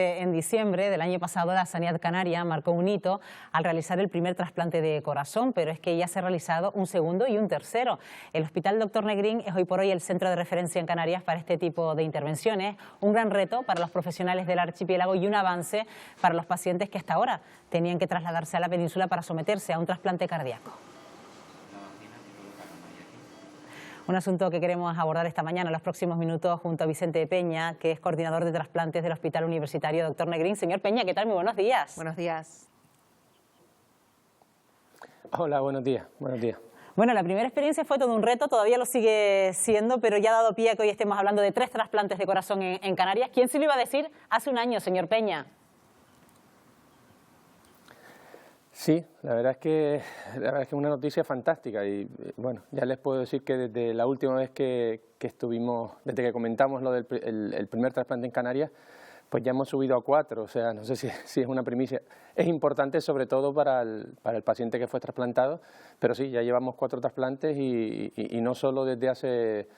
En diciembre del año pasado, la Sanidad Canaria marcó un hito al realizar el primer trasplante de corazón, pero es que ya se ha realizado un segundo y un tercero. El Hospital Dr. Negrín es hoy por hoy el centro de referencia en Canarias para este tipo de intervenciones, un gran reto para los profesionales del archipiélago y un avance para los pacientes que hasta ahora tenían que trasladarse a la península para someterse a un trasplante cardíaco. Un asunto que queremos abordar esta mañana en los próximos minutos junto a Vicente Peña, que es coordinador de trasplantes del Hospital Universitario Dr. Negrín. Señor Peña, ¿qué tal? Muy buenos días. Buenos días. Hola, buenos días. Buenos días. Bueno, la primera experiencia fue todo un reto, todavía lo sigue siendo, pero ya ha dado pie a que hoy estemos hablando de 3 trasplantes de corazón en Canarias. ¿Quién se lo iba a decir hace un año, señor Peña? Sí, la verdad es que es una noticia fantástica y bueno, ya les puedo decir que desde la última vez que estuvimos, desde que comentamos lo del el primer trasplante en Canarias, pues ya hemos subido a 4, o sea, no sé si es una primicia. Es importante sobre todo para el paciente que fue trasplantado, pero sí, ya llevamos 4 trasplantes y no solo desde hace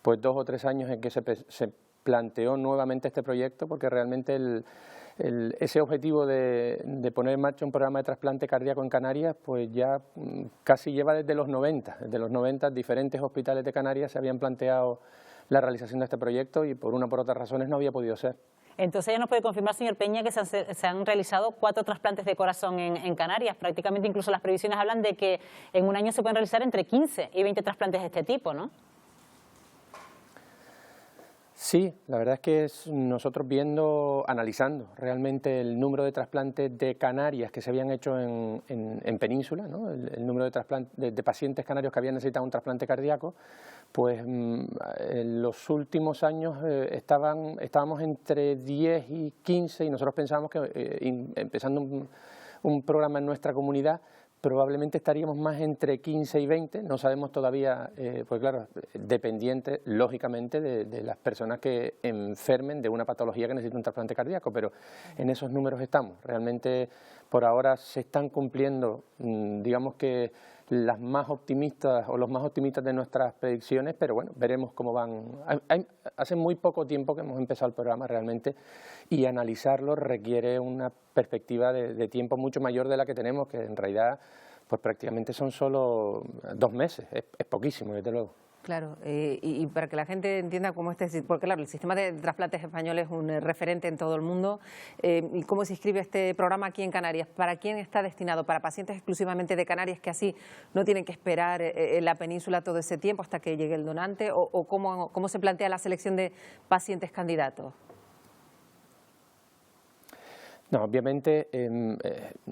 pues 2 o 3 años en que se planteó nuevamente este proyecto, porque realmente ese objetivo de poner en marcha un programa de trasplante cardíaco en Canarias, pues ya casi lleva desde los 90. Desde los 90 diferentes hospitales de Canarias se habían planteado la realización de este proyecto y por una o por otras razones no había podido ser. Entonces ya nos puede confirmar, señor Peña, que se han realizado 4 trasplantes de corazón en Canarias. Prácticamente incluso las previsiones hablan de que en un año se pueden realizar entre 15 y 20 trasplantes de este tipo, ¿no? Sí, la verdad es que nosotros analizando realmente el número de trasplantes de Canarias que se habían hecho en Península, ¿no? El número de pacientes canarios que habían necesitado un trasplante cardíaco, pues en los últimos años estábamos entre 10 y 15 y nosotros pensábamos que empezando un programa en nuestra comunidad probablemente estaríamos más entre 15 y 20, no sabemos todavía, pues claro, dependiente lógicamente de las personas que enfermen de una patología que necesita un trasplante cardíaco, pero en esos números estamos. Realmente por ahora se están cumpliendo, digamos que las más optimistas o los más optimistas de nuestras predicciones, pero bueno, veremos cómo van. Hace muy poco tiempo que hemos empezado el programa realmente y analizarlo requiere una perspectiva de tiempo mucho mayor de la que tenemos, que en realidad pues prácticamente son solo 2 meses, es poquísimo desde luego. Claro, y para que la gente entienda cómo porque claro, el sistema de trasplantes español es un referente en todo el mundo. ¿Y cómo se inscribe este programa aquí en Canarias? ¿Para quién está destinado? ¿Para pacientes exclusivamente de Canarias que así no tienen que esperar en la península todo ese tiempo hasta que llegue el donante? ¿O cómo se plantea la selección de pacientes candidatos? No, obviamente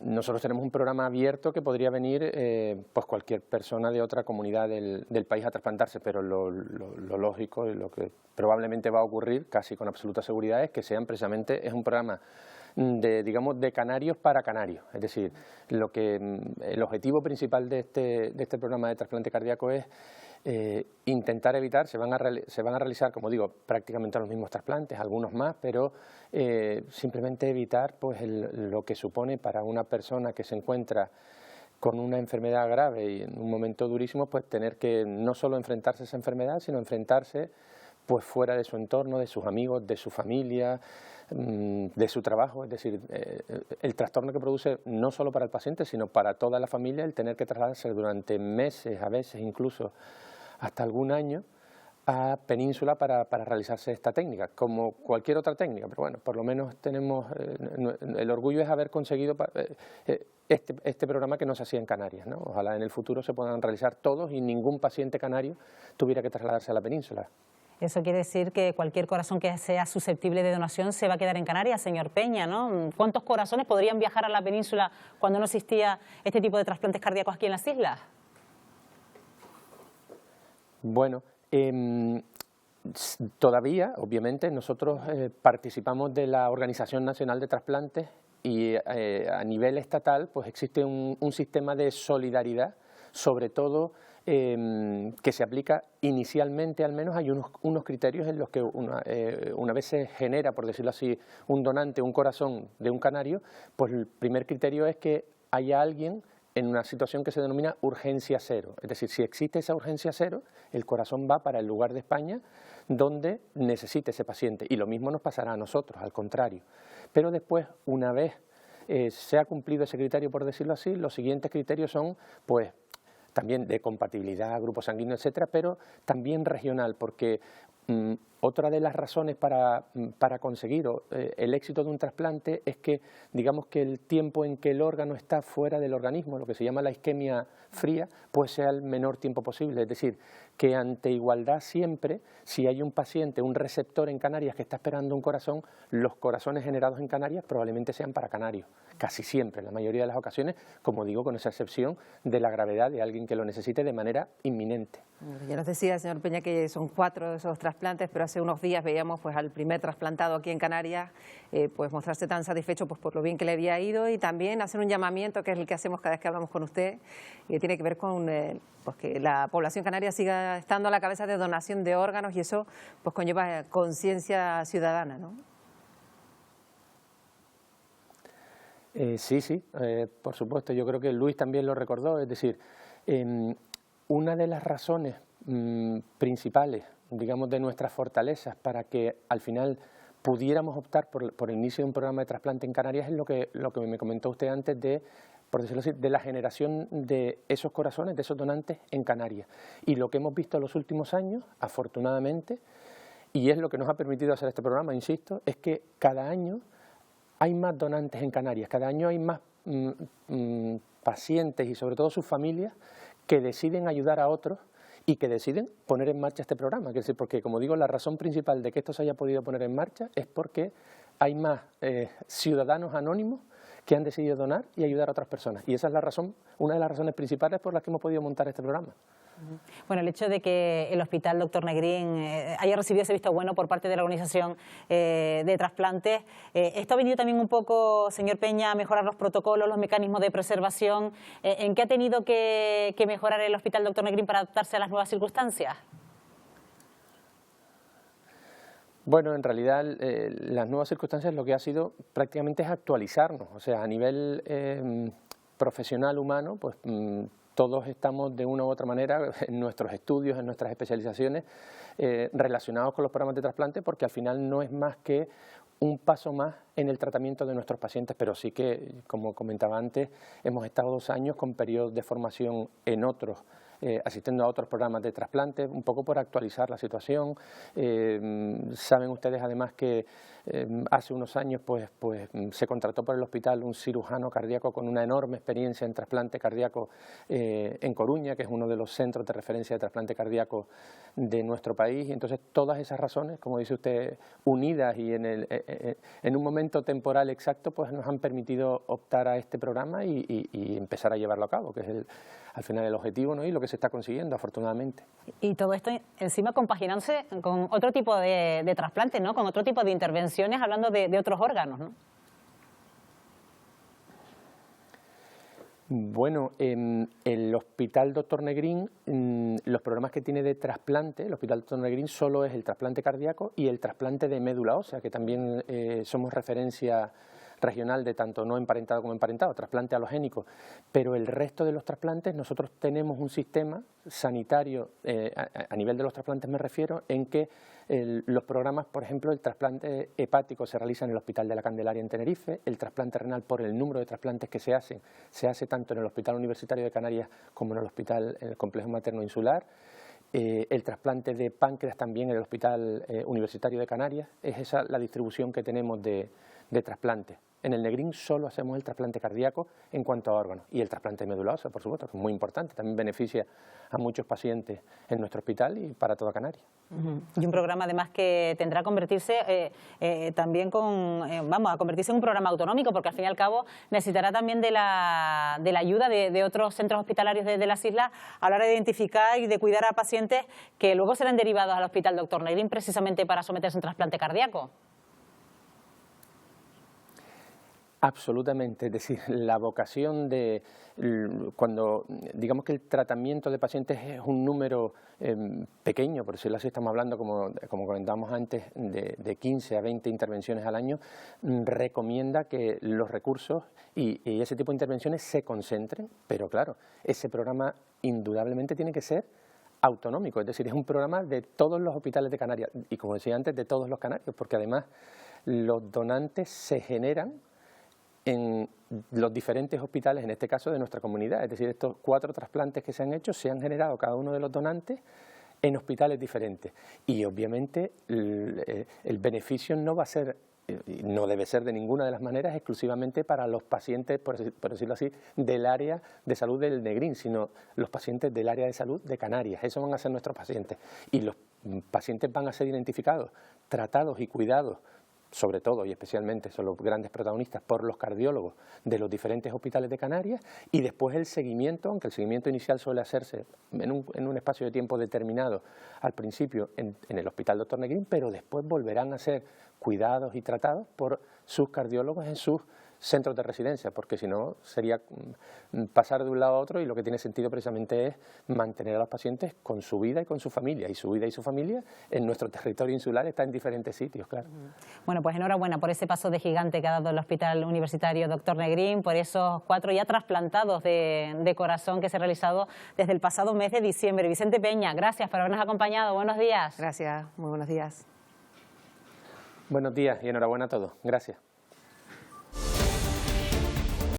nosotros tenemos un programa abierto que podría venir pues cualquier persona de otra comunidad del país a trasplantarse, pero lo lógico y lo que probablemente va a ocurrir casi con absoluta seguridad es que es un programa digamos de canarios para canarios, es decir, el objetivo principal de este programa de trasplante cardíaco es intentar evitar, se van a realizar, como digo, prácticamente los mismos trasplantes, algunos más, pero simplemente evitar pues lo que supone para una persona que se encuentra con una enfermedad grave y en un momento durísimo, pues tener que no solo enfrentarse a esa enfermedad, sino enfrentarse pues fuera de su entorno, de sus amigos, de su familia, de su trabajo, es decir, el trastorno que produce no solo para el paciente, sino para toda la familia, el tener que trasladarse durante meses, a veces incluso hasta algún año, a Península para realizarse esta técnica, como cualquier otra técnica, pero bueno, por lo menos tenemos, el orgullo es haber conseguido este programa que no se hacía en Canarias, ¿no? Ojalá en el futuro se puedan realizar todos y ningún paciente canario tuviera que trasladarse a la Península. Eso quiere decir que cualquier corazón que sea susceptible de donación se va a quedar en Canarias, señor Peña, ¿no? ¿Cuántos corazones podrían viajar a la península cuando no existía este tipo de trasplantes cardíacos aquí en las islas? Bueno, todavía, obviamente, nosotros participamos de la Organización Nacional de Trasplantes y a nivel estatal pues existe un sistema de solidaridad, sobre todo que se aplica inicialmente, al menos hay unos criterios en los que una vez se genera, por decirlo así, un donante, un corazón de un canario, pues el primer criterio es que haya alguien en una situación que se denomina urgencia cero. Es decir, si existe esa urgencia cero, el corazón va para el lugar de España donde necesite ese paciente. Y lo mismo nos pasará a nosotros, al contrario. Pero después, una vez se ha cumplido ese criterio, por decirlo así, los siguientes criterios son, pues, también de compatibilidad, grupo sanguíneo, etcétera, pero también regional, porque otra de las razones para conseguir el éxito de un trasplante es que, digamos, que el tiempo en que el órgano está fuera del organismo, lo que se llama la isquemia fría, pues sea el menor tiempo posible. Es decir, que ante igualdad siempre, si hay un paciente, un receptor en Canarias que está esperando un corazón, los corazones generados en Canarias probablemente sean para canarios. Casi siempre, en la mayoría de las ocasiones, como digo, con esa excepción de la gravedad de alguien que lo necesite de manera inminente. Ya nos decía, señor Peña, que son 4 de esos trasplantes, pero hace unos días veíamos pues al primer trasplantado aquí en Canarias pues mostrarse tan satisfecho pues por lo bien que le había ido, y también hacer un llamamiento, que es el que hacemos cada vez que hablamos con usted, y que tiene que ver con pues que la población canaria siga estando a la cabeza de donación de órganos, y eso pues conlleva conciencia ciudadana, ¿no? Sí, por supuesto. Yo creo que Luis también lo recordó. Es decir, una de las razones principales, digamos, de nuestras fortalezas para que al final pudiéramos optar por el inicio de un programa de trasplante en Canarias es lo que me comentó usted antes de, por decirlo así, de la generación de esos corazones, de esos donantes en Canarias. Y lo que hemos visto en los últimos años, afortunadamente, y es lo que nos ha permitido hacer este programa, insisto, es que cada año hay más donantes en Canarias, cada año hay más pacientes y sobre todo sus familias que deciden ayudar a otros y que deciden poner en marcha este programa. Es decir, porque, como digo, la razón principal de que esto se haya podido poner en marcha es porque hay más ciudadanos anónimos que han decidido donar y ayudar a otras personas. Y esa es la razón, una de las razones principales por las que hemos podido montar este programa. Bueno, el hecho de que el Hospital Dr. Negrín haya recibido ese visto bueno por parte de la organización de trasplantes, ¿esto ha venido también un poco, señor Peña, a mejorar los protocolos, los mecanismos de preservación? ¿En qué ha tenido que mejorar el Hospital Dr. Negrín para adaptarse a las nuevas circunstancias? Bueno, en realidad las nuevas circunstancias lo que ha sido prácticamente es actualizarnos. O sea, a nivel profesional, humano, pues todos estamos de una u otra manera en nuestros estudios, en nuestras especializaciones relacionados con los programas de trasplante, porque al final no es más que un paso más en el tratamiento de nuestros pacientes, pero sí que, como comentaba antes, hemos estado 2 años con periodos de formación en otros, asistiendo a otros programas de trasplante, un poco por actualizar la situación. Saben ustedes además que hace unos años pues se contrató por el hospital un cirujano cardíaco con una enorme experiencia en trasplante cardíaco en Coruña, que es uno de los centros de referencia de trasplante cardíaco de nuestro país. Y entonces todas esas razones, como dice usted, unidas y en un momento temporal exacto, pues nos han permitido optar a este programa y empezar a llevarlo a cabo, que es al final el objetivo, ¿no? Y lo que se está consiguiendo, afortunadamente. Y todo esto encima compaginándose con otro tipo de trasplante, ¿no? Con otro tipo de intervenciones, hablando de otros órganos, ¿no? Bueno, en el Hospital Dr. Negrín, los programas que tiene de trasplante, el Hospital Dr. Negrín solo es el trasplante cardíaco y el trasplante de médula ósea, que también somos referencia regional de tanto no emparentado como emparentado, trasplante halogénico, pero el resto de los trasplantes nosotros tenemos un sistema sanitario, a nivel de los trasplantes me refiero, en que los programas, por ejemplo, el trasplante hepático se realiza en el Hospital de la Candelaria en Tenerife, el trasplante renal por el número de trasplantes que se hace tanto en el Hospital Universitario de Canarias como en el Complejo Materno Insular. El trasplante de páncreas también en el Hospital Universitario de Canarias. Es esa la distribución que tenemos de trasplantes. En el Negrín solo hacemos el trasplante cardíaco en cuanto a órganos, y el trasplante de médula ósea, por supuesto, que es muy importante, también beneficia a muchos pacientes en nuestro hospital y para toda Canarias. Y un programa además que tendrá a convertirse también a convertirse en un programa autonómico, porque al fin y al cabo necesitará también de la ayuda de otros centros hospitalarios de las islas a la hora de identificar y de cuidar a pacientes que luego serán derivados al Hospital Dr. Negrín precisamente para someterse a un trasplante cardíaco. Absolutamente, es decir, la vocación de cuando digamos que el tratamiento de pacientes es un número pequeño, por decirlo así, estamos hablando, como comentábamos antes, de 15 a 20 intervenciones al año, recomienda que los recursos y ese tipo de intervenciones se concentren, pero claro, ese programa indudablemente tiene que ser autonómico, es decir, es un programa de todos los hospitales de Canarias y, como decía antes, de todos los canarios, porque además los donantes se generan en los diferentes hospitales, en este caso de nuestra comunidad, es decir, estos 4 trasplantes que se han hecho, se han generado cada uno de los donantes en hospitales diferentes y obviamente el beneficio no va a ser, no debe ser de ninguna de las maneras exclusivamente para los pacientes, por decirlo así, del área de salud del Negrín, sino los pacientes del área de salud de Canarias, esos van a ser nuestros pacientes y los pacientes van a ser identificados, tratados y cuidados, sobre todo y especialmente son los grandes protagonistas por los cardiólogos de los diferentes hospitales de Canarias y después el seguimiento, aunque el seguimiento inicial suele hacerse en un espacio de tiempo determinado al principio en el Hospital Dr. Negrín, pero después volverán a ser cuidados y tratados por sus cardiólogos en sus centros de residencia, porque si no sería pasar de un lado a otro y lo que tiene sentido precisamente es mantener a los pacientes con su vida y con su familia, y su vida y su familia en nuestro territorio insular está en diferentes sitios, claro. Bueno, pues enhorabuena por ese paso de gigante que ha dado el Hospital Universitario Dr. Negrín, por esos 4 ya trasplantados de corazón que se ha realizado desde el pasado mes de diciembre. Vicente Peña, gracias por habernos acompañado, buenos días. Gracias, muy buenos días. Buenos días y enhorabuena a todos, gracias.